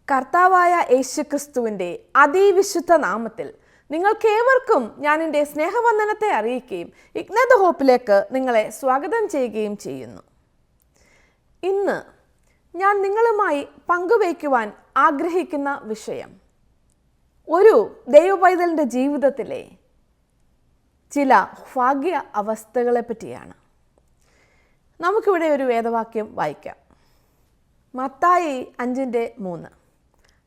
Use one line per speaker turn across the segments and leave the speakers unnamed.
കർത്താവായ യേശുക്രിസ്തുവിൻ്റെ അതിവിശുദ്ധ നാമത്തിൽ നിങ്ങൾക്കേവർക്കും ഞാൻ എൻ്റെ സ്നേഹവന്ദനത്തെ അറിയിക്കുകയും ഇഗ്നത് ഹോപ്പിലേക്ക് നിങ്ങളെ സ്വാഗതം ചെയ്യുകയും ചെയ്യുന്നു. ഇന്ന് ഞാൻ നിങ്ങളുമായി പങ്കുവയ്ക്കുവാൻ ആഗ്രഹിക്കുന്ന വിഷയം ഒരു ദൈവപൈതലിൻ്റെ ജീവിതത്തിലെ ചില ഭാഗ്യ അവസ്ഥകളെ പറ്റിയാണ്. നമുക്കിവിടെ ഒരു വേദവാക്യം വായിക്കാം. മത്തായി 5:3.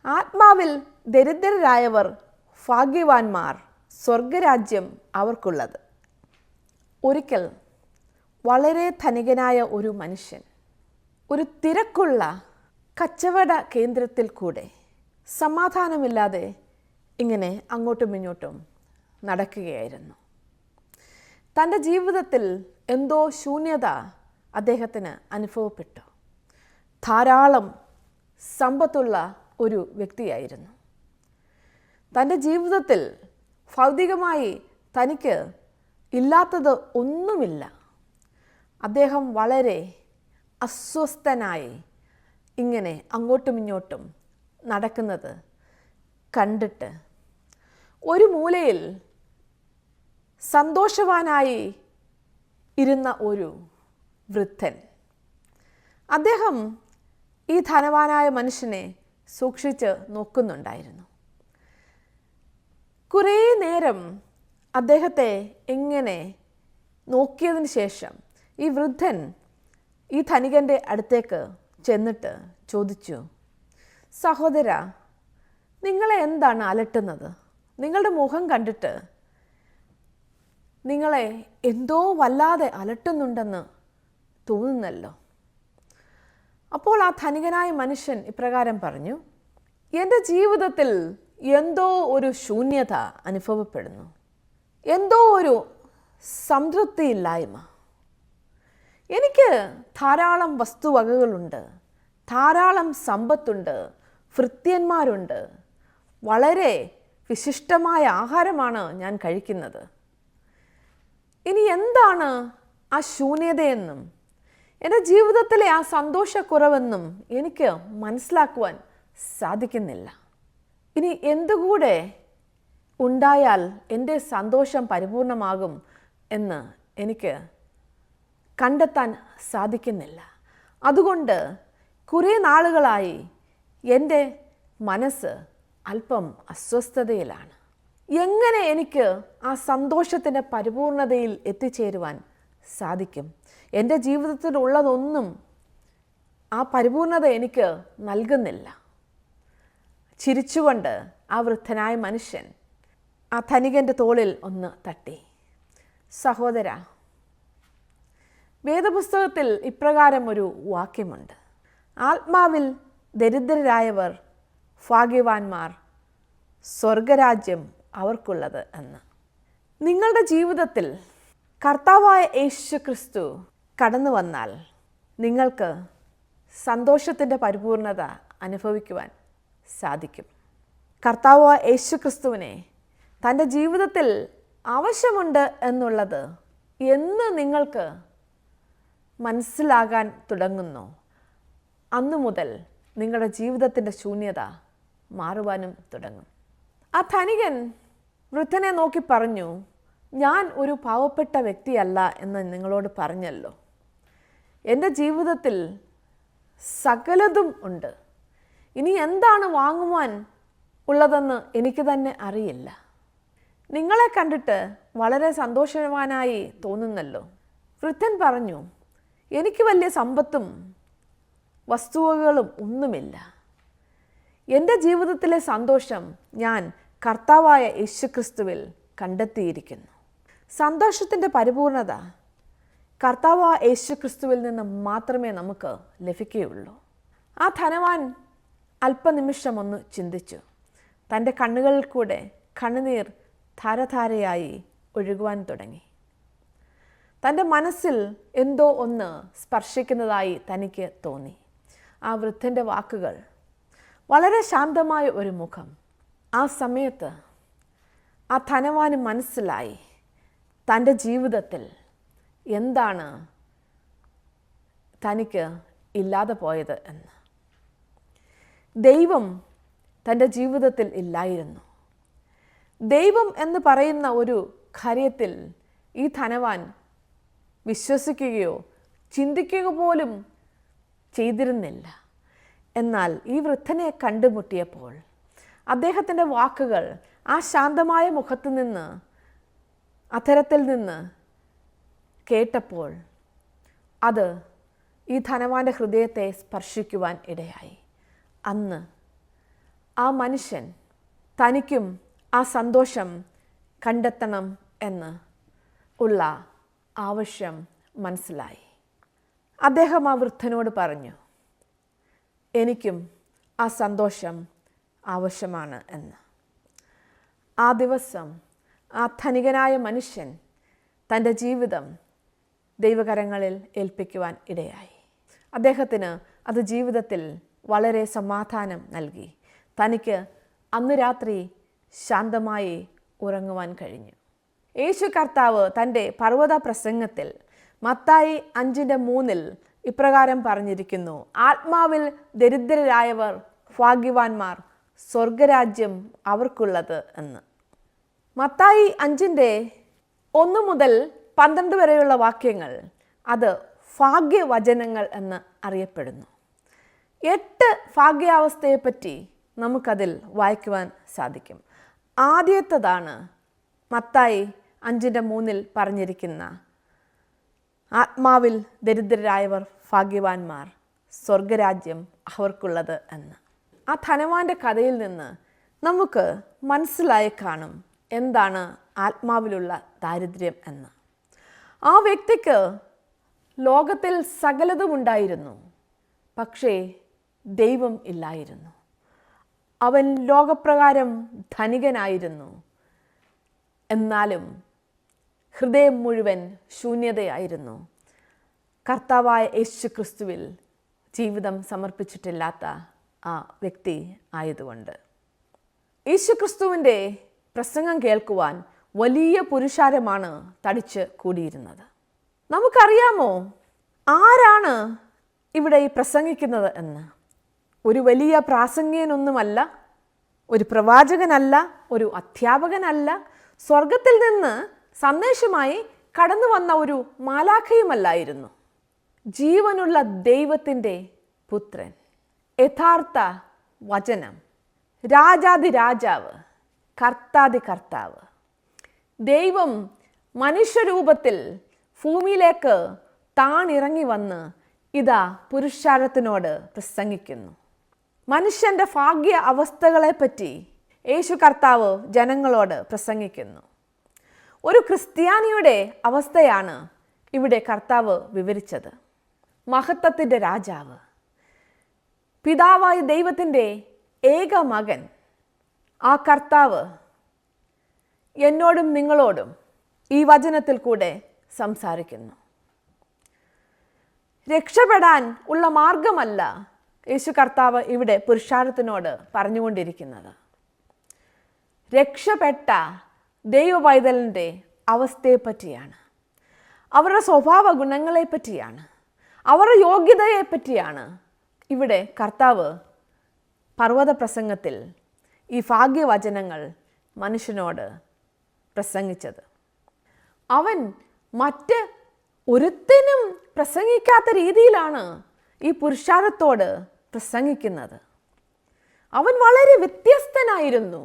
ആത്മാവിൽ ദരിദ്രരായവർ ഭാഗ്യവാന്മാർ, സ്വർഗരാജ്യം അവർക്കുള്ളത്. ഒരിക്കൽ വളരെ ധനികനായ ഒരു മനുഷ്യൻ ഒരു തിരക്കുള്ള കച്ചവട കേന്ദ്രത്തിൽ കൂടെ സമാധാനമില്ലാതെ ഇങ്ങനെ അങ്ങോട്ടും ഇങ്ങോട്ടും നടക്കുകയായിരുന്നു. തൻ്റെ ജീവിതത്തിൽ എന്തോ ശൂന്യത അദ്ദേഹത്തിന് അനുഭവപ്പെട്ടു. ധാരാളം സമ്പത്തുള്ള ഒരു വ്യക്തിയായിരുന്നു. തൻ്റെ ജീവിതത്തിൽ ഭൗതികമായി തനിക്ക് ഇല്ലാത്തത് ഒന്നുമില്ല. അദ്ദേഹം വളരെ അസ്വസ്ഥനായി ഇങ്ങനെ അങ്ങോട്ടും ഇങ്ങോട്ടും നടക്കുന്നത് കണ്ടിട്ട് ഒരു മൂലയിൽ സന്തോഷവാനായി ഇരുന്ന ഒരു വൃദ്ധൻ അദ്ദേഹം ഈ ധനവാനായ മനുഷ്യനെ സൂക്ഷിച്ച് നോക്കുന്നുണ്ടായിരുന്നു. കുറേ നേരം അദ്ദേഹത്തെ എങ്ങനെ നോക്കിയതിന് ശേഷം ഈ വൃദ്ധൻ ഈ ധനികൻ്റെ അടുത്തേക്ക് ചെന്നിട്ട് ചോദിച്ചു, സഹോദര, നിങ്ങളെ എന്താണ് അലട്ടുന്നത്? നിങ്ങളുടെ മുഖം കണ്ടിട്ട് നിങ്ങളെ എന്തോ വല്ലാതെ അലട്ടുന്നുണ്ടെന്ന് തോന്നുന്നല്ലോ. അപ്പോൾ ആ ധനികനായ മനുഷ്യൻ ഇപ്രകാരം പറഞ്ഞു, എൻ്റെ ജീവിതത്തിൽ എന്തോ ഒരു ശൂന്യത അനുഭവപ്പെടുന്നു, എന്തോ ഒരു സംതൃപ്തിയില്ലായ്മ. എനിക്ക് ധാരാളം വസ്തുവകകളുണ്ട്, ധാരാളം സമ്പത്തുണ്ട്, ഭൃത്യന്മാരുണ്ട്, വളരെ വിശിഷ്ടമായ ആഹാരമാണ് ഞാൻ കഴിക്കുന്നത്. ഇനി എന്താണ് ആ ശൂന്യതയെന്നും എൻ്റെ ജീവിതത്തിലെ ആ സന്തോഷക്കുറവെന്നും എനിക്ക് മനസ്സിലാക്കുവാൻ സാധിക്കുന്നില്ല. ഇനി എന്തുകൂടെ ഉണ്ടായാൽ എൻ്റെ സന്തോഷം പരിപൂർണമാകും എന്ന് എനിക്ക് കണ്ടെത്താൻ സാധിക്കുന്നില്ല. അതുകൊണ്ട് കുറേ നാളുകളായി എൻ്റെ മനസ്സ് അല്പം അസ്വസ്ഥതയിലാണ്. എങ്ങനെ എനിക്ക് ആ സന്തോഷത്തിൻ്റെ പരിപൂർണതയിൽ എത്തിച്ചേരുവാൻ സാധിക്കും? എൻ്റെ ജീവിതത്തിലുള്ളതൊന്നും ആ പരിപൂർണത എനിക്ക് നൽകുന്നില്ല. ചിരിച്ചുകൊണ്ട് ആ വൃദ്ധനായ മനുഷ്യൻ ആ ധനികൻ്റെ തോളിൽ ഒന്ന് തട്ടി. സഹോദര, വേദപുസ്തകത്തിൽ ഇപ്രകാരം ഒരു വാക്യമുണ്ട്, ആത്മാവിൽ ദരിദ്രരായവർ ഭാഗ്യവാന്മാർ, സ്വർഗരാജ്യം അവർക്കുള്ളത് എന്ന്. നിങ്ങളുടെ ജീവിതത്തിൽ കർത്താവായ യേശുക്രിസ്തു കടന്നു വന്നാൽ നിങ്ങൾക്ക് സന്തോഷത്തിൻ്റെ പരിപൂർണത അനുഭവിക്കുവാൻ സാധിക്കും. കർത്താവായ യേശുക്രിസ്തുവിനെ തൻ്റെ ജീവിതത്തിൽ ആവശ്യമുണ്ട് എന്നുള്ളത് എന്ന് നിങ്ങൾക്ക് മനസ്സിലാകാൻ തുടങ്ങുന്നു, അന്നു മുതൽ നിങ്ങളുടെ ജീവിതത്തിൻ്റെ ശൂന്യത മാറുവാനും തുടങ്ങും. ആ ധനികൻ വൃദ്ധനെ നോക്കി പറഞ്ഞു, ഞാൻ ഒരു പാവപ്പെട്ട വ്യക്തിയല്ല എന്ന് നിങ്ങളോട് പറഞ്ഞല്ലോ. എൻ്റെ ജീവിതത്തിൽ സകലതും ഉണ്ട്. ഇനി എന്താണ് വാങ്ങുവാൻ ഉള്ളതെന്ന് എനിക്ക് തന്നെ അറിയില്ല. നിങ്ങളെ കണ്ടിട്ട് വളരെ സന്തോഷവാനായി തോന്നുന്നല്ലോ. വൃദ്ധൻ പറഞ്ഞു, എനിക്ക് വലിയ സമ്പത്തും വസ്തുവകകളും ഒന്നുമില്ല. എൻ്റെ ജീവിതത്തിലെ സന്തോഷം ഞാൻ കർത്താവായ യേശുക്രിസ്തുവിൽ കണ്ടെത്തിയിരിക്കുന്നു. സന്തോഷത്തിൻ്റെ പരിപൂർണത കർത്താവായ യേശുക്രിസ്തുവിൽ നിന്ന് മാത്രമേ നമുക്ക് ലഭിക്കുകയുള്ളൂ. ആ ധനവാൻ അല്പനിമിഷം ഒന്ന് ചിന്തിച്ചു. തൻ്റെ കണ്ണുകളിൽ കൂടെ കണ്ണുനീർ ധാരധാരയായി ഒഴുകുവാൻ തുടങ്ങി. തൻ്റെ മനസ്സിൽ എന്തോ ഒന്ന് സ്പർശിക്കുന്നതായി തനിക്ക് തോന്നി. ആ വൃദ്ധൻ്റെ വാക്കുകൾ, വളരെ ശാന്തമായ ഒരു മുഖം. ആ സമയത്ത് ആ ധനവാന് മനസ്സിലായി തൻ്റെ ജീവിതത്തിൽ എന്താണ് തനിക്ക് ഇല്ലാതെ പോയത് എന്ന്. ദൈവം തൻ്റെ ജീവിതത്തിൽ ഇല്ലായിരുന്നു. ദൈവം എന്ന് പറയുന്ന ഒരു കാര്യത്തിൽ ഈ ധനവാൻ വിശ്വസിക്കുകയോ ചിന്തിക്കുക പോലും ചെയ്തിരുന്നില്ല. എന്നാൽ ഈ വൃദ്ധനെ കണ്ടുമുട്ടിയപ്പോൾ അദ്ദേഹത്തിൻ്റെ വാക്കുകൾ ആ ശാന്തമായ മുഖത്ത് നിന്ന്, അധരത്തിൽ നിന്ന് കേട്ടപ്പോൾ അത് ഈ ധനവാന്റെ ഹൃദയത്തെ സ്പർശിക്കുവാൻ ഇടയായി. അന്ന് ആ മനുഷ്യൻ തനിക്കും ആ സന്തോഷം കണ്ടെത്തണം എന്ന് ഉള്ള ആവശ്യം മനസ്സിലായി. അദ്ദേഹം ആ വൃദ്ധനോട് പറഞ്ഞു, എനിക്കും ആ സന്തോഷം ആവശ്യമാണ് എന്ന്. ആ ദിവസം ആ ധനികനായ മനുഷ്യൻ തൻ്റെ ജീവിതം ദൈവകരങ്ങളിൽ ഏൽപ്പിക്കുവാൻ ഇടയായി. അദ്ദേഹത്തിന് അത് ജീവിതത്തിൽ വളരെ സമാധാനം നൽകി. തനിക്ക് അന്ന് രാത്രി ശാന്തമായി ഉറങ്ങുവാൻ കഴിഞ്ഞു. യേശു കർത്താവ് തൻ്റെ പർവ്വത പ്രസംഗത്തിൽ മത്തായി 5:3 ഇപ്രകാരം പറഞ്ഞിരിക്കുന്നു, ആത്മാവിൽ ദരിദ്രരായവർ ഭാഗ്യവാന്മാർ, സ്വർഗരാജ്യം അവർക്കുള്ളത് എന്ന്. മത്തായി 5:1 മുതൽ 12 വരെയുള്ള വാക്യങ്ങൾ അത് ഭാഗ്യവചനങ്ങൾ എന്ന് അറിയപ്പെടുന്നു. 8 ഭാഗ്യാവസ്ഥയെപ്പറ്റി നമുക്കതിൽ വായിക്കുവാൻ സാധിക്കും. ആദ്യത്തേതാണ് മത്തായി 5:3 പറഞ്ഞിരിക്കുന്ന ആത്മാവിൽ ദരിദ്രരായവർ ഭാഗ്യവാന്മാർ, സ്വർഗരാജ്യം അവർക്കുള്ളത് എന്ന്. ആ ധനവാന്റെ കഥയിൽ നിന്ന് നമുക്ക് മനസ്സിലായി കാണും എന്താണ് ആത്മാവിലുള്ള ദാരിദ്ര്യം എന്ന്. ആ വ്യക്തിക്ക് ലോകത്തിൽ സകലതും ഉണ്ടായിരുന്നു, പക്ഷേ ദൈവം ഇല്ലായിരുന്നു. അവൻ ലോകപ്രകാരം ധനികനായിരുന്നു, എന്നാലും ഹൃദയം മുഴുവൻ ശൂന്യതയായിരുന്നു. കർത്താവായ യേശു ക്രിസ്തുവിൽ ജീവിതം സമർപ്പിച്ചിട്ടില്ലാത്ത ആ വ്യക്തി ആയതുകൊണ്ട്. യേശു ക്രിസ്തുവിൻ്റെ പ്രസംഗം കേൾക്കുവാൻ വലിയ പുരുഷാരമാണ് തടിച്ച് കൂടിയിരുന്നത്. നമുക്കറിയാമോ ആരാണ് ഇവിടെ ഈ പ്രസംഗിക്കുന്നത് എന്ന്? ഒരു വലിയ പ്രാസംഗികനൊന്നുമല്ല, ഒരു പ്രവാചകനല്ല, ഒരു അധ്യാപകനല്ല, സ്വർഗത്തിൽ നിന്ന് സന്ദേശമായി കടന്നു വന്ന ഒരു മാലാഖയുമല്ലായിരുന്നു. ജീവനുള്ള ദൈവത്തിൻ്റെ പുത്രൻ, യഥാർത്ഥ വചനം, രാജാതി രാജാവ്, കർത്താതി കർത്താവ്, ദൈവം മനുഷ്യരൂപത്തിൽ ഭൂമിയിലേക്ക് താണിറങ്ങി വന്ന് ഇതാ പുരുഷാരത്തിനോട് പ്രസംഗിക്കുന്നു. മനുഷ്യൻ്റെ ഭാഗ്യ അവസ്ഥകളെപ്പറ്റി യേശു കർത്താവ് ജനങ്ങളോട് പ്രസംഗിക്കുന്നു. ഒരു ക്രിസ്ത്യാനിയുടെ അവസ്ഥയാണ് ഇവിടെ കർത്താവ് വിവരിച്ചത്. മഹത്വത്തിൻ്റെ രാജാവ്, പിതാവായ ദൈവത്തിൻ്റെ ഏക മകൻ, ആ കർത്താവ് എന്നോടും നിങ്ങളോടും ഈ വചനത്തിൽ കൂടെ സംസാരിക്കുന്നു. രക്ഷപ്പെടാൻ ഉള്ള മാർഗമല്ല യേശു കർത്താവ് ഇവിടെ പുരുഷാരത്തിനോട് പറഞ്ഞുകൊണ്ടിരിക്കുന്നത്. രക്ഷപ്പെട്ട ദൈവ പൈതലിൻ്റെ അവസ്ഥയെപ്പറ്റിയാണ്, അവരുടെ സ്വഭാവ ഗുണങ്ങളെപ്പറ്റിയാണ്, അവരുടെ യോഗ്യതയെപ്പറ്റിയാണ് ഇവിടെ കർത്താവ് പർവ്വത പ്രസംഗത്തിൽ ഈ ഭാഗ്യവചനങ്ങൾ മനുഷ്യനോട് പ്രസംഗിച്ചത്. അവൻ മറ്റ് ഒരുത്തിനും പ്രസംഗിക്കാത്ത രീതിയിലാണ് ഈ പുരുഷാരത്തോട് പ്രസംഗിക്കുന്നത്. അവൻ വളരെ വ്യത്യസ്തനായിരുന്നു.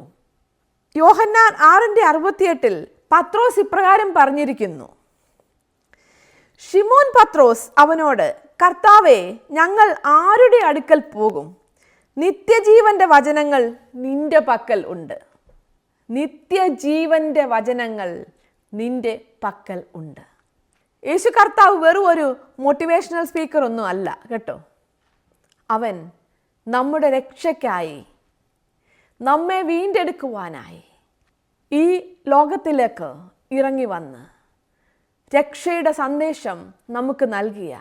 യോഹന്നാൻ 6:68 പത്രോസ് ഇപ്രകാരം പറഞ്ഞിരിക്കുന്നു, ശിമോൻ പത്രോസ് അവനോട്, കർത്താവേ, ഞങ്ങൾ ആരുടെ അടുക്കൽ പോകും? നിത്യജീവന്റെ വചനങ്ങൾ നിന്റെ പക്കൽ ഉണ്ട്. നിത്യജീവന്റെ വചനങ്ങൾ നിന്റെ പക്കൽ ഉണ്ട്. യേശു കർത്താവ് വെറും ഒരു മോട്ടിവേഷണൽ സ്പീക്കർ ഒന്നും അല്ല കേട്ടോ. അവൻ നമ്മുടെ രക്ഷയ്ക്കായി, നമ്മെ വീണ്ടെടുക്കുവാനായി ഈ ലോകത്തിലേക്ക് ഇറങ്ങി വന്ന് രക്ഷയുടെ സന്ദേശം നമുക്ക് നൽകിയ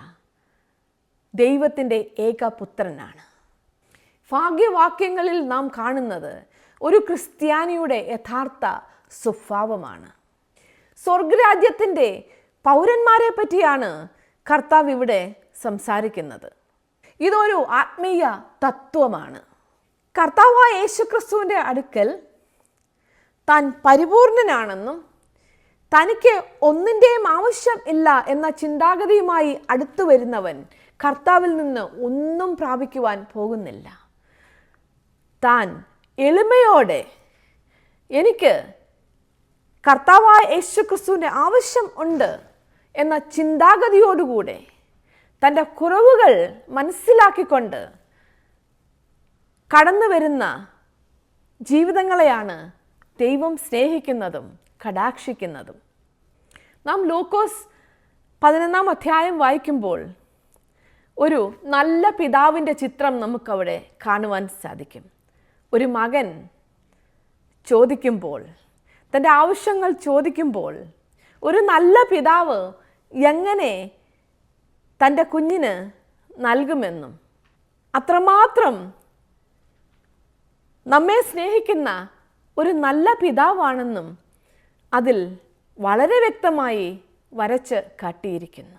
ദൈവത്തിൻ്റെ ഏകപുത്രനാണ്. ഭാഗ്യവാക്യങ്ങളിൽ നാം കാണുന്നത് ഒരു ക്രിസ്ത്യാനിയുടെ യഥാർത്ഥ സ്വഭാവമാണ്. സ്വർഗരാജ്യത്തിൻ്റെ പൗരന്മാരെ പറ്റിയാണ് കർത്താവ് ഇവിടെ സംസാരിക്കുന്നത്. ഇതൊരു ആത്മീയ തത്വമാണ്. കർത്താവായ യേശുക്രിസ്തുവിൻ്റെ അടുക്കൽ താൻ പരിപൂർണനാണെന്നും തനിക്ക് ഒന്നിൻ്റെയും ആവശ്യം ഇല്ല എന്ന ചിന്താഗതിയുമായി അടുത്തു വരുന്നവൻ കർത്താവിൽ നിന്ന് ഒന്നും പ്രാപിക്കുവാൻ പോകുന്നില്ല. താൻ എളിമയോടെ എനിക്ക് കർത്താവായ യേശുക്രിസ്തുവിൻ്റെ ആവശ്യം ഉണ്ട് എന്ന ചിന്താഗതിയോടുകൂടെ തൻ്റെ കുറവുകൾ മനസ്സിലാക്കിക്കൊണ്ട് കടന്നു വരുന്ന ജീവിതങ്ങളെയാണ് ദൈവം സ്നേഹിക്കുന്നതും കടാക്ഷിക്കുന്നതും. നാം ലൂക്കോസ് 11 അധ്യായം വായിക്കുമ്പോൾ ഒരു നല്ല പിതാവിൻ്റെ ചിത്രം നമുക്കവിടെ കാണുവാൻ സാധിക്കും. ഒരു മകൻ ചോദിക്കുമ്പോൾ, തൻ്റെ ആവശ്യങ്ങൾ ചോദിക്കുമ്പോൾ, ഒരു നല്ല പിതാവ് എങ്ങനെ തൻ്റെ കുഞ്ഞിന് നൽകുമെന്നും അത്രമാത്രം നമ്മെ സ്നേഹിക്കുന്ന ഒരു നല്ല പിതാവാണെന്നും അതിൽ വളരെ വ്യക്തമായി വരച്ച് കാട്ടിയിരിക്കുന്നു.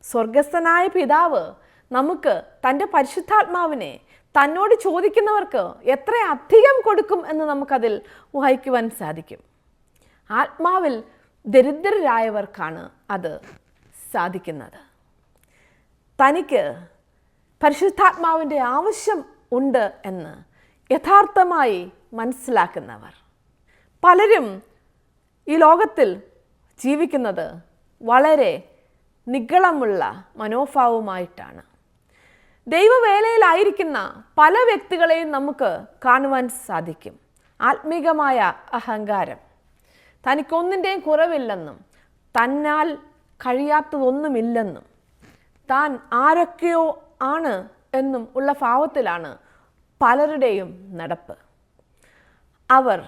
സ്വർഗസ്ഥനായ പിതാവ് നമുക്ക് തൻ്റെ പരിശുദ്ധാത്മാവിനെ തന്നോട് ചോദിക്കുന്നവർക്ക് എത്ര അധികം കൊടുക്കും എന്ന് നമുക്കതിൽ വായിക്കുവാൻ സാധിക്കും. ആത്മാവിൽ ദരിദ്രരായവർക്കാണ് അത് സാധിക്കുന്നത്. തനിക്ക് പരിശുദ്ധാത്മാവിൻ്റെ ആവശ്യം ഉണ്ട് എന്ന് യഥാർത്ഥമായി മനസ്സിലാക്കുന്നവർ. പലരും ഈ ലോകത്തിൽ ജീവിക്കുന്നത് വളരെ നിഗളമുള്ള മനോഭാവവുമായിട്ടാണ്. ദൈവവേലയിലായിരിക്കുന്ന പല വ്യക്തികളെയും നമുക്ക് കാണുവാൻ സാധിക്കും. ആത്മീകമായ അഹങ്കാരം, തനിക്കൊന്നിൻ്റെയും കുറവില്ലെന്നും തന്നാൽ കഴിയാത്തതൊന്നുമില്ലെന്നും താൻ ആരൊക്കെയോ ആണ് എന്നും ഉള്ള ഭാവത്തിലാണ് പലരുടെയും നടപ്പ്. അവർ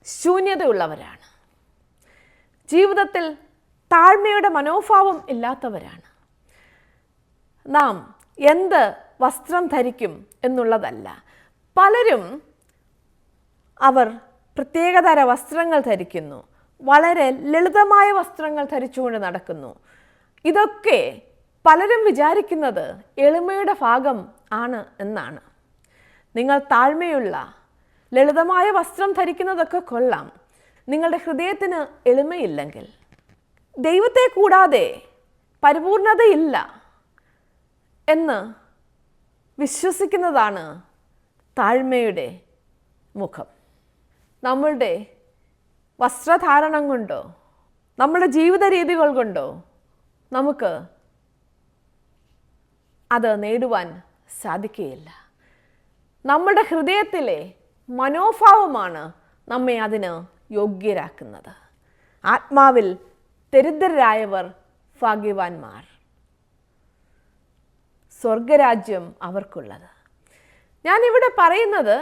ശൂന്യതയുള്ളവരാണ്. ജീവിതത്തിൽ താഴ്മയുടെ മനോഭാവം ഇല്ലാത്തവരാണ്. നാം എന്ത് വസ്ത്രം ധരിക്കും എന്നുള്ളതല്ല, പലരും അവർ പ്രത്യേകതര വസ്ത്രങ്ങൾ ധരിക്കുന്നു, വളരെ ലളിതമായ വസ്ത്രങ്ങൾ ധരിച്ചുകൊണ്ട് നടക്കുന്നു. ഇതൊക്കെ പലരും വിചാരിക്കുന്നത് എളിമയുടെ ഭാഗം ആണ് എന്നാണ്. നിങ്ങൾ താഴ്മയുള്ള ലളിതമായ വസ്ത്രം ധരിക്കുന്നതൊക്കെ കൊള്ളാം. നിങ്ങളുടെ ഹൃദയത്തിന് എളിമയില്ലെങ്കിൽ, ദൈവത്തെ കൂടാതെ പരിപൂർണതയില്ല എന്ന് വിശ്വസിക്കുന്നതാണ് താഴ്മയുടെ മുഖം. നമ്മളുടെ വസ്ത്രധാരണം കൊണ്ടോ നമ്മുടെ ജീവിത രീതികൾ കൊണ്ടോ നമുക്ക് അത് നേടുവാൻ സാധിക്കുകയില്ല. നമ്മുടെ ഹൃദയത്തിലെ മനോഭാവമാണ് നമ്മെ അതിന് യോഗ്യരാക്കുന്നത്. ആത്മാവിൽ ദരിദ്രരായവർ ഭാഗ്യവാന്മാർ, സ്വർഗരാജ്യം അവർക്കുള്ളത്. ഞാനിവിടെ പറയുന്നത്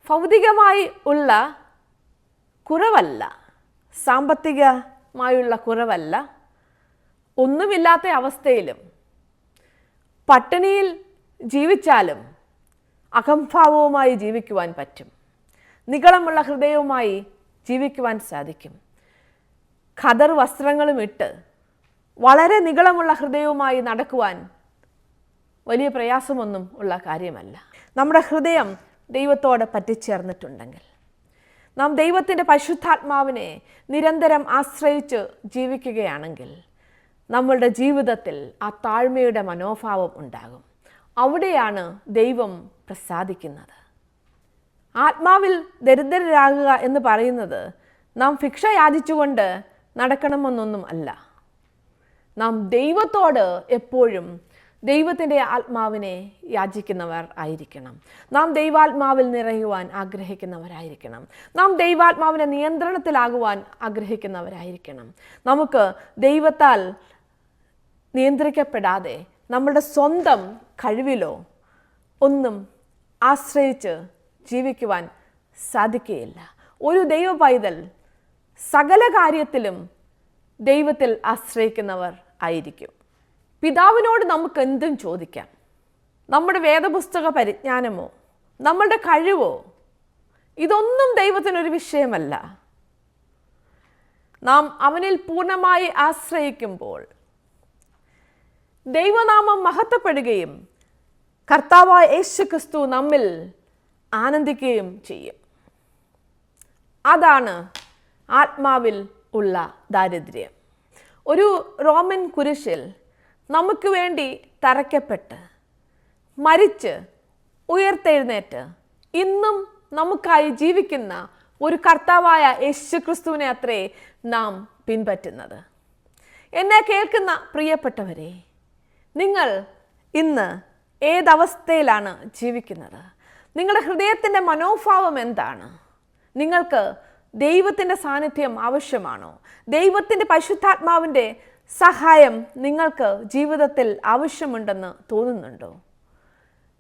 ഭൗതികമായി ഉള്ള കുറവല്ല, സാമ്പത്തികമായുള്ള കുറവല്ല. ഒന്നുമില്ലാത്ത അവസ്ഥയിലും പട്ടിണിയിൽ ജീവിച്ചാലും അഹംഭാവവുമായി ജീവിക്കുവാൻ പറ്റും. നിഗളമുള്ള ഹൃദയവുമായി ജീവിക്കുവാൻ സാധിക്കും. ഖദർ വസ്ത്രങ്ങളും ഇട്ട് വളരെ നിഗളമുള്ള ഹൃദയവുമായി നടക്കുവാൻ വലിയ പ്രയാസമൊന്നും ഉള്ള കാര്യമല്ല. നമ്മുടെ ഹൃദയം ദൈവത്തോട് പറ്റിച്ചേർന്നിട്ടുണ്ടെങ്കിൽ, നാം ദൈവത്തിൻ്റെ പരിശുദ്ധാത്മാവിനെ നിരന്തരം ആശ്രയിച്ച് ജീവിക്കുകയാണെങ്കിൽ നമ്മളുടെ ജീവിതത്തിൽ ആ താഴ്മയുടെ മനോഭാവം ഉണ്ടാകും. അവിടെയാണ് ദൈവം പ്രസാദിക്കുന്നത്. ആത്മാവിൽ ദരിദ്രരാകുക എന്ന് പറയുന്നത് നാം ഭിക്ഷ യാചിച്ചുകൊണ്ട് നടക്കണമെന്നൊന്നും അല്ല. നാം ദൈവത്തോട് എപ്പോഴും ദൈവത്തിൻ്റെ ആത്മാവിനെ യാചിക്കുന്നവർ ആയിരിക്കണം. നാം ദൈവാത്മാവിൽ നിറയുവാൻ ആഗ്രഹിക്കുന്നവരായിരിക്കണം. നാം ദൈവാത്മാവിൻ്റെ നിയന്ത്രണത്തിലാകുവാൻ ആഗ്രഹിക്കുന്നവരായിരിക്കണം. നമുക്ക് ദൈവത്താൽ നിയന്ത്രിക്കപ്പെടാതെ നമ്മുടെ സ്വന്തം കഴിവിലോ ഒന്നും ആശ്രയിച്ച് ജീവിക്കുവാൻ സാധിക്കുകയില്ല. ഒരു ദൈവ പൈതൽ സകല കാര്യത്തിലും ദൈവത്തിൽ ആശ്രയിക്കുന്നവർ ആയിരിക്കും. പിതാവിനോട് നമുക്ക് എന്തും ചോദിക്കാം. നമ്മുടെ വേദപുസ്തക പരിജ്ഞാനമോ നമ്മളുടെ കഴിവോ ഇതൊന്നും ദൈവത്തിനൊരു വിഷയമല്ല. നാം അവനിൽ പൂർണ്ണമായി ആശ്രയിക്കുമ്പോൾ ദൈവനാമം മഹത്വപ്പെടുകയും കർത്താവായ യേശു ക്രിസ്തു നമ്മിൽ ആനന്ദിക്കുകയും ചെയ്യും. അതാണ് ആത്മാവിൽ ഉള്ള ദാരിദ്ര്യം. ഒരു റോമൻ കുരിശിൽ നമുക്ക് വേണ്ടി തറയ്ക്കപ്പെട്ട് മരിച്ച് ഉയർത്തെഴുന്നേറ്റ് ഇന്നും നമുക്കായി ജീവിക്കുന്ന ഒരു കർത്താവായ യേശു ക്രിസ്തുവിനെ അത്രേ നാം പിൻപറ്റുന്നത്. എന്നെ കേൾക്കുന്ന പ്രിയപ്പെട്ടവരെ, നിങ്ങൾ ഇന്ന് ഏതവസ്ഥയിലാണ് ജീവിക്കുന്നത്? നിങ്ങളുടെ ഹൃദയത്തിൻ്റെ മനോഭാവം എന്താണ്? നിങ്ങൾക്ക് ദൈവത്തിൻ്റെ സാന്നിധ്യം ആവശ്യമാണോ? ദൈവത്തിൻ്റെ പരിശുദ്ധാത്മാവിൻ്റെ സഹായം നിങ്ങൾക്ക് ജീവിതത്തിൽ ആവശ്യമുണ്ടെന്ന് തോന്നുന്നുണ്ടോ?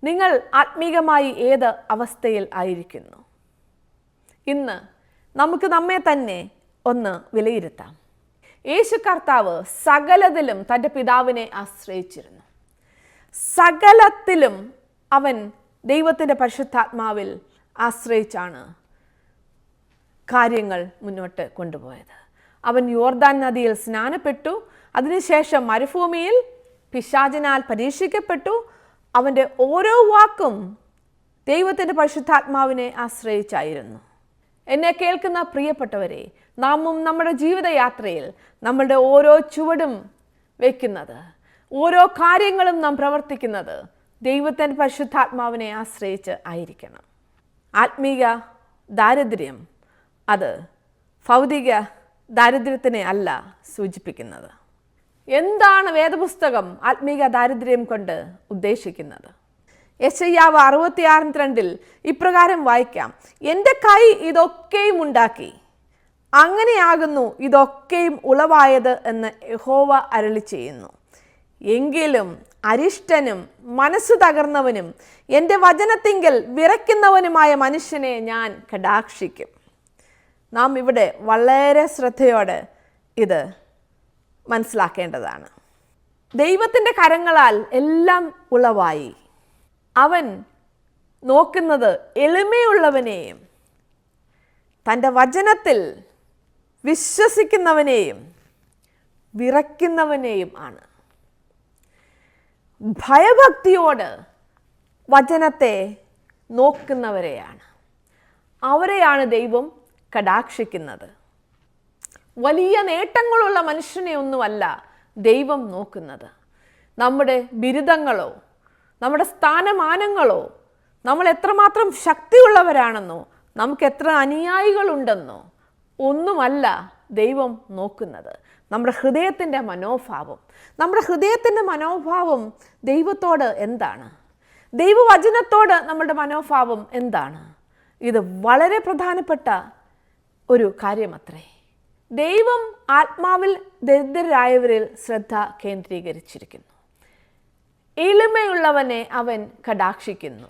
നിങ്ങൾ ആത്മീകമായി ഏത് അവസ്ഥയിൽ ആയിരിക്കുന്നു? ഇന്ന് നമുക്ക് നമ്മെ തന്നെ ഒന്ന് വിലയിരുത്താം. യേശു കർത്താവ് സകലത്തിലും തൻ്റെ പിതാവിനെ ആശ്രയിച്ചിരുന്നു. സകലത്തിലും അവൻ ദൈവത്തിൻ്റെ പരിശുദ്ധാത്മാവിൽ ആശ്രയിച്ചാണ് കാര്യങ്ങൾ മുന്നോട്ട് കൊണ്ടുപോയത്. അവൻ യോർദാൻ നദിയിൽ സ്നാനപ്പെട്ടു. അതിനുശേഷം മരുഭൂമിയിൽ പിശാചിനാൽ പരീക്ഷിക്കപ്പെട്ടു. അവൻ്റെ ഓരോ വാക്കും ദൈവത്തിൻ്റെ പരിശുദ്ധാത്മാവിനെ ആശ്രയിച്ചായിരുന്നു. എന്നെ കേൾക്കുന്ന പ്രിയപ്പെട്ടവരെ, നാമും നമ്മുടെ ജീവിതയാത്രയിൽ നമ്മളുടെ ഓരോ ചുവടും വയ്ക്കുന്നത്, ഓരോ കാര്യങ്ങളും നാം പ്രവർത്തിക്കുന്നത് ദൈവത്തിൻ്റെ പരിശുദ്ധാത്മാവിനെ ആശ്രയിച്ച് ആയിരിക്കണം. ആത്മീക ദാരിദ്ര്യം അത് ഭൗതിക ദാരിദ്ര്യത്തിനെ അല്ല സൂചിപ്പിക്കുന്നത്. എന്താണ് വേദപുസ്തകം ആത്മീക ദാരിദ്ര്യം കൊണ്ട് ഉദ്ദേശിക്കുന്നത്? യെശയ്യാവ് 66:2 ഇപ്രകാരം വായിക്കാം: എൻ്റെ കൈ ഇതൊക്കെയും ഉണ്ടാക്കി, അങ്ങനെയാകുന്നു ഇതൊക്കെയും ഉളവായത് എന്ന് യഹോവ അരുളി ചെയ്യുന്നു. എങ്കിലും അരിഷ്ടനും മനസ്സു തകർന്നവനും എൻ്റെ വചനത്തിങ്കൽ വിറയ്ക്കുന്നവനുമായ മനുഷ്യനെ ഞാൻ കടാക്ഷിക്കും. നാം ഇവിടെ വളരെ ശ്രദ്ധയോടെ ഇത് മനസ്സിലാക്കേണ്ടതാണ്. ദൈവത്തിൻ്റെ കരങ്ങളാൽ എല്ലാം ഉളവായി. അവൻ നോക്കുന്നത് എളിമയുള്ളവനെയും തൻ്റെ വചനത്തിൽ വിശ്വസിക്കുന്നവനെയും വിറയ്ക്കുന്നവനെയും ആണ്. ഭയഭക്തിയോട് വചനത്തെ നോക്കുന്നവരെയാണ്. അവരെയാണ് ദൈവം കടാക്ഷിക്കുന്നത്. വലിയ നേട്ടങ്ങളുള്ള മനുഷ്യനെ ഒന്നുമല്ല ദൈവം നോക്കുന്നത്. നമ്മുടെ ബിരുദങ്ങളോ നമ്മുടെ സ്ഥാനമാനങ്ങളോ നമ്മൾ എത്രമാത്രം ശക്തിയുള്ളവരാണെന്നോ നമുക്ക് എത്ര അനുയായികളുണ്ടെന്നോ ഒന്നുമല്ല ദൈവം നോക്കുന്നത്. നമ്മുടെ ഹൃദയത്തിൻ്റെ മനോഭാവം. നമ്മുടെ ഹൃദയത്തിൻ്റെ മനോഭാവം ദൈവത്തോട് എന്താണ്? ദൈവവചനത്തോട് നമ്മുടെ മനോഭാവം എന്താണ്? ഇത് വളരെ പ്രധാനപ്പെട്ട ഒരു കാര്യമത്രേ. ദൈവം ആത്മാവിൽ ദരിദ്രരായവരിൽ ശ്രദ്ധ കേന്ദ്രീകരിച്ചിരിക്കുന്നു. എളിമയുള്ളവനെ അവൻ കടാക്ഷിക്കുന്നു.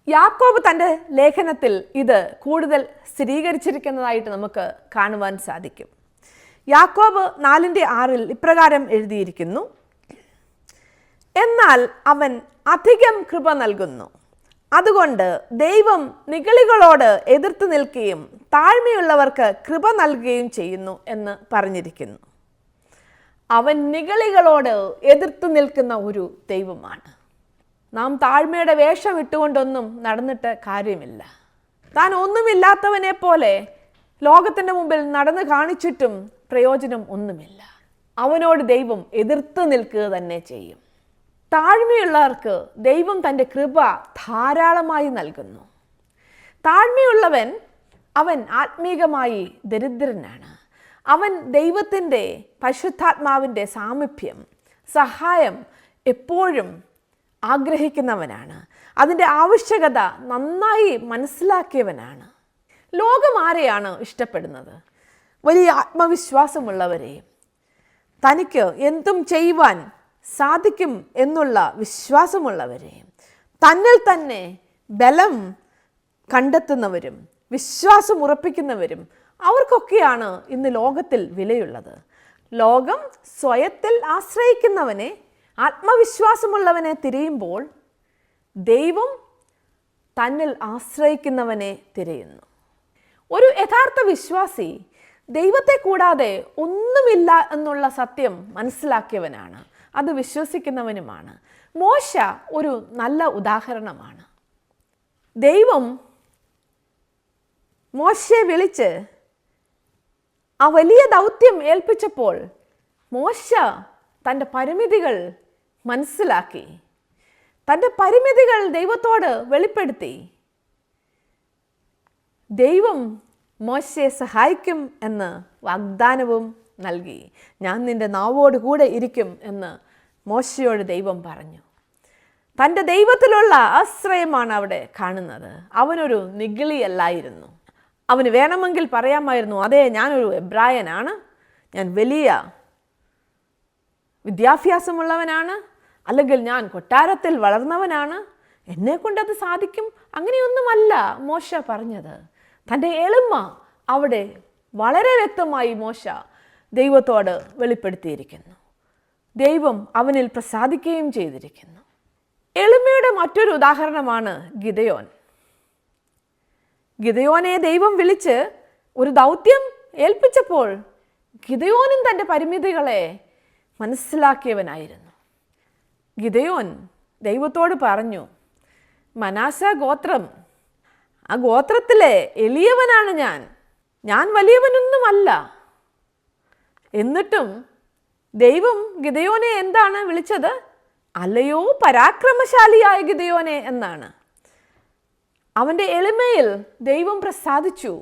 യാക്കോബ് തൻ്റെ ലേഖനത്തിൽ ഇത് കൂടുതൽ സ്ഥിരീകരിച്ചിരിക്കുന്നതായിട്ട് നമുക്ക് കാണുവാൻ സാധിക്കും. യാക്കോബ് 4:6 ഇപ്രകാരം എഴുതിയിരിക്കുന്നു: എന്നാൽ അവൻ അധികം കൃപ നൽകുന്നു, അതുകൊണ്ട് ദൈവം നിഗളികളോട് എതിർത്ത് നിൽക്കുകയും താഴ്മയുള്ളവർക്ക് കൃപ നൽകുകയും ചെയ്യുന്നു എന്ന് പറഞ്ഞിരിക്കുന്നു. അവൻ നിഗളികളോട് എതിർത്ത് നിൽക്കുന്ന ഒരു ദൈവമാണ്. നാം താഴ്മയുടെ വേഷം ഇട്ടുകൊണ്ടൊന്നും നടന്നിട്ട് കാര്യമില്ല. താൻ ഒന്നുമില്ലാത്തവനെ പോലെ ലോകത്തിൻ്റെ മുമ്പിൽ നടന്നു കാണിച്ചിട്ടും പ്രയോജനം ഒന്നുമില്ല. അവനോട് ദൈവം എതിർത്ത് നിൽക്കുക തന്നെ ചെയ്യും. താഴ്മയുള്ളവർക്ക് ദൈവം തൻ്റെ കൃപ ധാരാളമായി നൽകുന്നു. താഴ്മയുള്ളവൻ അവൻ ആത്മീകമായി ദരിദ്രനാണ്. അവൻ ദൈവത്തിൻ്റെ പരിശുദ്ധാത്മാവിൻ്റെ സാമീപ്യം, സഹായം എപ്പോഴും ആഗ്രഹിക്കുന്നവനാണ്. അതിൻ്റെ ആവശ്യകത നന്നായി മനസ്സിലാക്കിയവനാണ്. ലോകം ആരെയാണ് ഇഷ്ടപ്പെടുന്നത്? വലിയ ആത്മവിശ്വാസമുള്ളവരെ, തനിക്ക് എന്തും ചെയ്യുവാൻ സാധിക്കും എന്നുള്ള വിശ്വാസമുള്ളവരെ, തന്നിൽ തന്നെ ബലം കണ്ടെത്തുന്നവരും വിശ്വാസം ഉറപ്പിക്കുന്നവരും, അവർക്കൊക്കെയാണ് ഇന്ന് ലോകത്തിൽ വിലയുള്ളത്. ലോകം സ്വയത്തിൽ ആശ്രയിക്കുന്നവനെ, ആത്മവിശ്വാസമുള്ളവനെ തിരയുമ്പോൾ ദൈവം തന്നിൽ ആശ്രയിക്കുന്നവനെ തിരയുന്നു. ഒരു യഥാർത്ഥ വിശ്വാസി ദൈവത്തെ കൂടാതെ ഒന്നുമില്ല എന്നുള്ള സത്യം മനസ്സിലാക്കിയവനാണ്. അത് വിശ്വസിക്കുന്നവനുമാണ്. മോശ ഒരു നല്ല ഉദാഹരണമാണ്. ദൈവം മോശയെ വിളിച്ച് ആ വലിയ ദൗത്യം ഏൽപ്പിച്ചപ്പോൾ മോശ തൻ്റെ പരിമിതികൾ മനസ്സിലാക്കി, തൻ്റെ പരിമിതികൾ ദൈവത്തോട് വെളിപ്പെടുത്തി. ദൈവം മോശയെ സഹായിക്കും എന്ന് വാഗ്ദാനവും നൽകി. ഞാൻ നിന്റെ നാവോട് കൂടെ ഇരിക്കും എന്ന് മോശയോട് ദൈവം പറഞ്ഞു. തൻ്റെ ദൈവത്തിലുള്ള ആശ്രയമാണ് അവിടെ കാണുന്നത്. അവനൊരു നിഗളിയല്ലായിരുന്നു. അവന് വേണമെങ്കിൽ പറയാമായിരുന്നു, അതെ ഞാനൊരു എബ്രായനാണ്, ഞാൻ വലിയ വിദ്യാഭ്യാസമുള്ളവനാണ്, അല്ലെങ്കിൽ ഞാൻ കൊട്ടാരത്തിൽ വളർന്നവനാണ്, എന്നെ കൊണ്ടത് സാധിക്കും. അങ്ങനെയൊന്നുമല്ല മോശ പറഞ്ഞത്. തൻ്റെ എളിമ അവിടെ വളരെ വ്യക്തമായി മോശ ദൈവത്തോട് വെളിപ്പെടുത്തിയിരിക്കുന്നു. ദൈവം അവനിൽ പ്രസാദിക്കുകയും ചെയ്തിരിക്കുന്നു. എളിമയുടെ മറ്റൊരു ഉദാഹരണമാണ് ഗിദെയോൻ. ഗിദെയോനെ ദൈവം വിളിച്ച് ഒരു ദൗത്യം ഏൽപ്പിച്ചപ്പോൾ ഗിദെയോനും തൻ്റെ പരിമിതികളെ മനസ്സിലാക്കിയവനായിരുന്നു. ഗിദെയോൻ ദൈവത്തോട് പറഞ്ഞു, മനാസ ഗോത്രം, ആ ഗോത്രത്തിലെ എളിയവനാണ് ഞാൻ വലിയവനൊന്നുമല്ല. എന്നിട്ടും ദൈവം ഗിദെയോനെ എന്താണ് വിളിച്ചത്? അല്ലയോ പരാക്രമശാലിയായ ഗിദെയോനെ എന്നാണ്. അവൻ്റെ എളിമയിൽ ദൈവം പ്രസാദിച്ചു.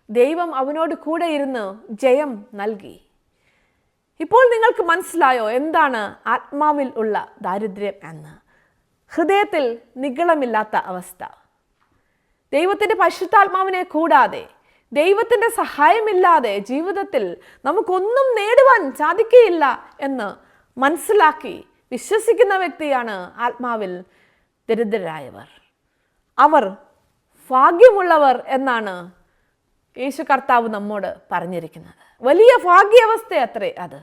ദൈവം അവനോട് കൂടെ ഇരുന്ന് ജയം നൽകി. ഇപ്പോൾ നിങ്ങൾക്ക് മനസ്സിലായോ എന്താണ് ആത്മാവിൽ ഉള്ള ദാരിദ്ര്യം എന്ന്? ഹൃദയത്തിൽ നിഗളമില്ലാത്ത അവസ്ഥ. ദൈവത്തിൻ്റെ പരിശുദ്ധാത്മാവിനെ കൂടാതെ, ദൈവത്തിൻ്റെ സഹായമില്ലാതെ ജീവിതത്തിൽ നമുക്കൊന്നും നേടുവാൻ സാധിക്കുകയില്ല എന്ന് മനസ്സിലാക്കി വിശ്വസിക്കുന്ന വ്യക്തിയാണ് ആത്മാവിൽ ദരിദ്രരായവർ. അവർ ഭാഗ്യമുള്ളവർ എന്നാണ് യേശു കർത്താവ് നമ്മോട് പറഞ്ഞിരിക്കുന്നത്. വലിയ ഭാഗ്യാവസ്ഥ അത്രേ അത്.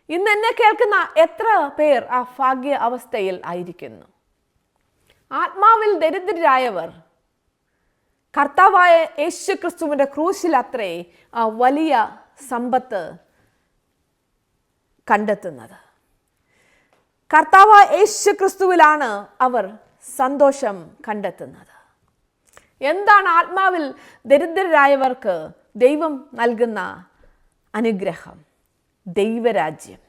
ഇന്ന് എന്നെ കേൾക്കുന്ന എത്ര പേർ ആ ഭാഗ്യ അവസ്ഥയിൽ ആയിരിക്കുന്നു? ആത്മാവിൽ ദരിദ്രരായവർ കർത്താവായ യേശു ക്രിസ്തുവിൻ്റെ ക്രൂശിൽ അത്രേ ആ വലിയ സമ്പത്ത് കണ്ടെത്തുന്നത്. കർത്താവായ യേശു ക്രിസ്തുവിലാണ് അവർ സന്തോഷം കണ്ടെത്തുന്നത്. എന്താണ് ആത്മാവിൽ ദരിദ്രരായവർക്ക് ദൈവം നൽകുന്ന അനുഗ്രഹം? ദൈവരാജ്യം.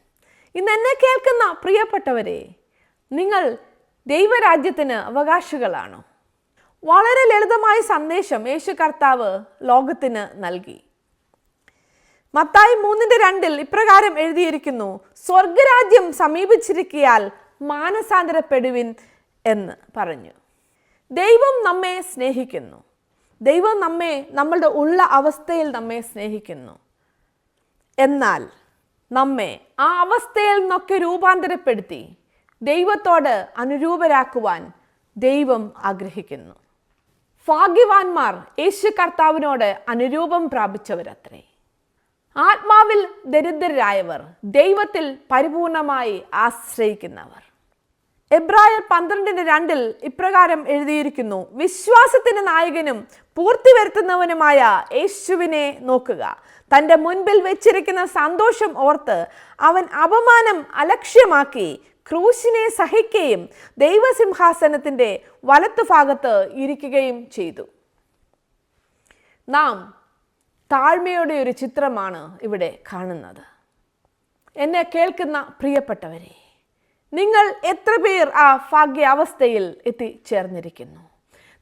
ഇന്ന് എന്നെ കേൾക്കുന്ന പ്രിയപ്പെട്ടവരെ, നിങ്ങൾ ദൈവരാജ്യത്തിന് അവകാശികളാണോ? വളരെ ലളിതമായ സന്ദേശം യേശു കർത്താവ് ലോകത്തിന് നൽകി. മത്തായി 3:2 ഇപ്രകാരം എഴുതിയിരിക്കുന്നു, സ്വർഗരാജ്യം സമീപിച്ചിരിക്കയാൽ മാനസാന്തരപ്പെടുവിൻ എന്ന് പറഞ്ഞു. ദൈവം നമ്മെ സ്നേഹിക്കുന്നു. ദൈവം നമ്മളുടെ ഉള്ള അവസ്ഥയിൽ നമ്മെ സ്നേഹിക്കുന്നു. എന്നാൽ നമ്മെ ആ അവസ്ഥയിൽ നിന്നൊക്കെ രൂപാന്തരപ്പെടുത്തി ദൈവത്തോട് അനുരൂപരാക്കുവാൻ ദൈവം ആഗ്രഹിക്കുന്നു. ഭാഗ്യവാന്മാർ യേശു കർത്താവിനോട് അനുരൂപം പ്രാപിച്ചവരത്രേ. ആത്മാവിൽ ദരിദ്രരായവർ, ദൈവത്തിൽ പരിപൂർണമായി ആശ്രയിക്കുന്നവർ. എബ്രായർ 12:2 ഇപ്രകാരം എഴുതിയിരിക്കുന്നു, വിശ്വാസത്തിന് നായകനും പൂർത്തി വരുത്തുന്നവനുമായ യേശുവിനെ നോക്കുക. തൻ്റെ മുൻപിൽ വെച്ചിരിക്കുന്ന സന്തോഷം ഓർത്ത് അവൻ അപമാനം അലക്ഷ്യമാക്കി ക്രൂശിനെ സഹിക്കുകയും ദൈവസിംഹാസനത്തിൻ്റെ വലത്തുഭാഗത്ത് ഇരിക്കുകയും ചെയ്തു. നാം താഴ്മയുടെ ഒരു ചിത്രമാണ് ഇവിടെ കാണുന്നത്. എന്നെ കേൾക്കുന്ന പ്രിയപ്പെട്ടവരെ, നിങ്ങൾ എത്ര പേർ ആ ഭാഗ്യാവസ്ഥയിൽ എത്തിച്ചേർന്നിരിക്കുന്നു?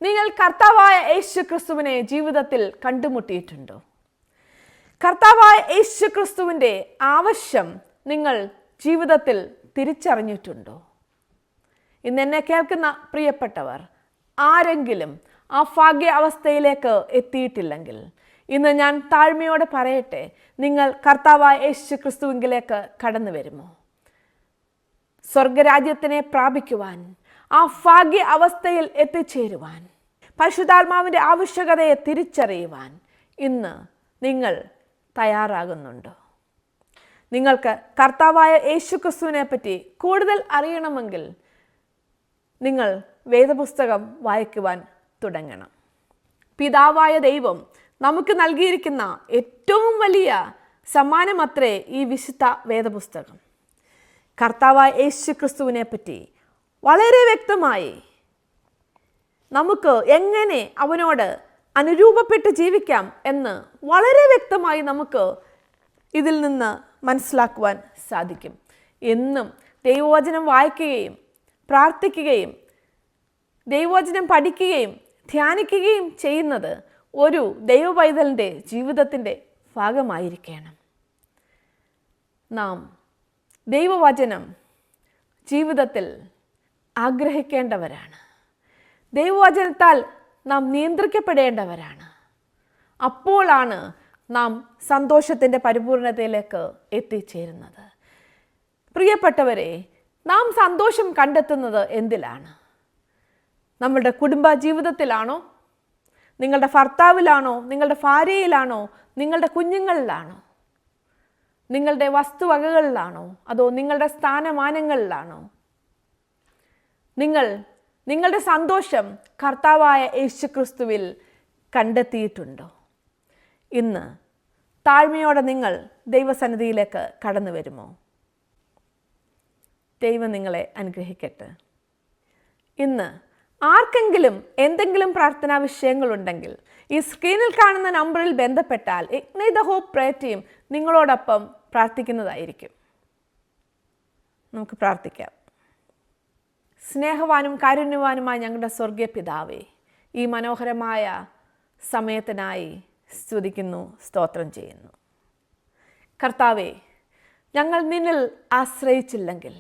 നിങ്ങൾ കർത്താവായ യേശു ക്രിസ്തുവിനെ ജീവിതത്തിൽ കണ്ടുമുട്ടിയിട്ടുണ്ടോ? കർത്താവായ യേശു ക്രിസ്തുവിൻ്റെ ആവശ്യം നിങ്ങൾ ജീവിതത്തിൽ തിരിച്ചറിഞ്ഞിട്ടുണ്ടോ? ഇന്ന് എന്നെ കേൾക്കുന്ന പ്രിയപ്പെട്ടവർ, ആരെങ്കിലും ആ ഭാഗ്യാവസ്ഥയിലേക്ക് എത്തിയിട്ടില്ലെങ്കിൽ ഇന്ന് ഞാൻ താഴ്മയോടെ പറയട്ടെ, നിങ്ങൾ കർത്താവായ യേശു ക്രിസ്തുവിലേക്ക് കടന്നു വരുമോ? സ്വർഗരാജ്യത്തിനെ പ്രാപിക്കുവാൻ, ആ ഭാഗ്യ അവസ്ഥയിൽ എത്തിച്ചേരുവാൻ, പരിശുദ്ധാത്മാവിൻ്റെ ആവശ്യകതയെ തിരിച്ചറിയുവാൻ ഇന്ന് നിങ്ങൾ തയ്യാറാകുന്നുണ്ടോ? നിങ്ങൾക്ക് കർത്താവായ യേശു ക്രിസ്തുവിനെ പറ്റി കൂടുതൽ അറിയണമെങ്കിൽ നിങ്ങൾ വേദപുസ്തകം വായിക്കുവാൻ തുടങ്ങണം. പിതാവായ ദൈവം നമുക്ക് നൽകിയിരിക്കുന്ന ഏറ്റവും വലിയ സമ്മാനമത്രേ ഈ വിശുദ്ധ വേദപുസ്തകം. കർത്താവായ യേശു ക്രിസ്തുവിനെ പറ്റി വളരെ വ്യക്തമായി നമുക്ക് എങ്ങനെ അവനോട് അനുരൂപപ്പെട്ട് ജീവിക്കാം എന്ന് വളരെ വ്യക്തമായി നമുക്ക് ഇതിൽ നിന്ന് മനസ്സിലാക്കുവാൻ സാധിക്കും. എന്നും ദൈവവചനം വായിക്കുകയും പ്രാർത്ഥിക്കുകയും ദൈവവചനം പഠിക്കുകയും ധ്യാനിക്കുകയും ചെയ്യുന്നത് ഒരു ദൈവപൈതലിൻ്റെ ജീവിതത്തിൻ്റെ ഭാഗമായിരിക്കണം. നാം ദൈവവചനം ജീവിതത്തിൽ ആഗ്രഹിക്കേണ്ടവരാണ്. ദൈവവചനത്താൽ നാം നിയന്ത്രിക്കപ്പെടേണ്ടവരാണ്. അപ്പോഴാണ് നാം സന്തോഷത്തിൻ്റെ പരിപൂർണതയിലേക്ക് എത്തിച്ചേരുന്നത്. പ്രിയപ്പെട്ടവരെ, നാം സന്തോഷം കണ്ടെത്തുന്നത് എന്തിലാണ്? നമ്മളുടെ കുടുംബ ജീവിതത്തിലാണോ? നിങ്ങളുടെ ഭർത്താവിലാണോ? നിങ്ങളുടെ ഭാര്യയിലാണോ? നിങ്ങളുടെ കുഞ്ഞുങ്ങളിലാണോ? നിങ്ങളുടെ വസ്തുവകകളിലാണോ? അതോ നിങ്ങളുടെ സ്ഥാനമാനങ്ങളിലാണോ? നിങ്ങളുടെ സന്തോഷം കർത്താവായ യേശു ക്രിസ്തുവിൽ കണ്ടെത്തിയിട്ടുണ്ടോ? ഇന്ന് താഴ്മയോടെ നിങ്ങൾ ദൈവസന്നിധിയിലേക്ക് കടന്നു വരുമോ? ദൈവം നിങ്ങളെ അനുഗ്രഹിക്കട്ടെ. ഇന്ന് ആർക്കെങ്കിലും എന്തെങ്കിലും പ്രാർത്ഥനാ വിഷയങ്ങളുണ്ടെങ്കിൽ ഈ സ്ക്രീനിൽ കാണുന്ന നമ്പറിൽ ബന്ധപ്പെട്ടാൽ ignite the hope prayer team നിങ്ങളോടൊപ്പം പ്രാർത്ഥിക്കുന്നതായിരിക്കും. നമുക്ക് പ്രാർത്ഥിക്കാം. സ്നേഹവാനും കാരുണ്യവാനുമായ ഞങ്ങളുടെ സ്വർഗീയ പിതാവേ, ഈ മനോഹരമായ സമയത്തിനായി സ്തുതിക്കുന്നു, സ്തോത്രം ചെയ്യുന്നു. കർത്താവേ, ഞങ്ങൾ നിന്നിൽ ആശ്രയിച്ചില്ലെങ്കിൽ,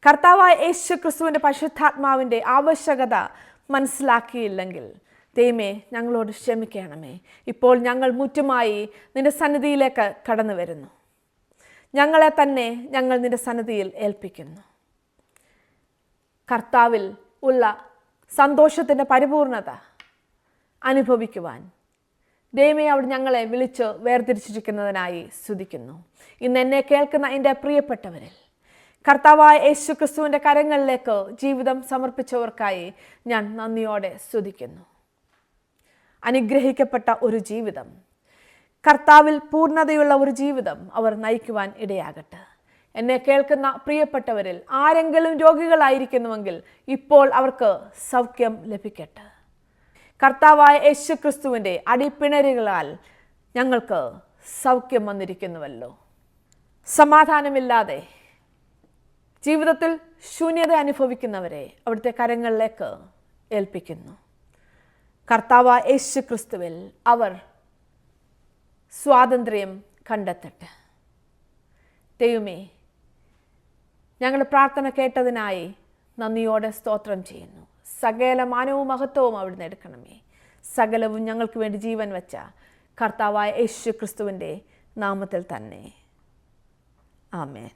കർത്താവായ യേശു ക്രിസ്തുവിൻ്റെ പരിശുദ്ധാത്മാവിൻ്റെ ആവശ്യകത മനസ്സിലാക്കിയില്ലെങ്കിൽ ദൈവമേ ഞങ്ങളോട് ക്ഷമിക്കണമേ. ഇപ്പോൾ ഞങ്ങൾ മുറ്റുമായി നിൻ്റെ സന്നിധിയിലേക്ക് കടന്നു വരുന്നു. ഞങ്ങളെ തന്നെ ഞങ്ങൾ നിൻ്റെ സന്നിധിയിൽ ഏൽപ്പിക്കുന്നു. കർത്താവിൽ ഉള്ള സന്തോഷത്തിൻ്റെ പരിപൂർണത അനുഭവിക്കുവാൻ ദൈവമേ അവിടെ ഞങ്ങളെ വിളിച്ച് വേർതിരിച്ചിരിക്കുന്നതിനായി സ്തുതിക്കുന്നു. ഇന്ന് എന്നെ കേൾക്കുന്ന എൻ്റെ പ്രിയപ്പെട്ടവരിൽ കർത്താവായ യേശു ക്രിസ്തുവിൻ്റെ കരങ്ങളിലേക്ക് ജീവിതം സമർപ്പിച്ചവർക്കായി ഞാൻ നന്ദിയോടെ സ്തുതിക്കുന്നു. അനുഗ്രഹിക്കപ്പെട്ട ഒരു ജീവിതം, കർത്താവിൽ പൂർണ്ണതയുള്ള ഒരു ജീവിതം അവർ നയിക്കുവാൻ ഇടയാകട്ടെ. എന്നെ കേൾക്കുന്ന പ്രിയപ്പെട്ടവരിൽ ആരെങ്കിലും രോഗികളായിരിക്കുന്നുവെങ്കിൽ ഇപ്പോൾ അവർക്ക് സൗഖ്യം ലഭിക്കട്ടെ. കർത്താവായ യേശു ക്രിസ്തുവിൻ്റെ അടിപ്പിണരുകളാൽ ഞങ്ങൾക്ക് സൗഖ്യം വന്നിരിക്കുന്നുവല്ലോ. സമാധാനമില്ലാതെ ജീവിതത്തിൽ ശൂന്യത അനുഭവിക്കുന്നവരെ അവിടുത്തെ കരങ്ങളിലേക്ക് ഏൽപ്പിക്കുന്നു. കർത്താവായ യേശു ക്രിസ്തുവിൽ അവർ സ്വാതന്ത്ര്യം കണ്ടെത്തട്ടെ. ദൈവമേ, ഞങ്ങളുടെ പ്രാർത്ഥന കേട്ടതിനായി നന്ദിയോടെ സ്തോത്രം ചെയ്യുന്നു. സകല മാനവും മഹത്വവും അവിടുന്ന് എടുക്കണമേ. സകലവും ഞങ്ങൾക്ക് വേണ്ടി ജീവൻ വെച്ച കർത്താവായ യേശു ക്രിസ്തുവിൻ്റെ നാമത്തിൽ തന്നെ. ആമേൻ.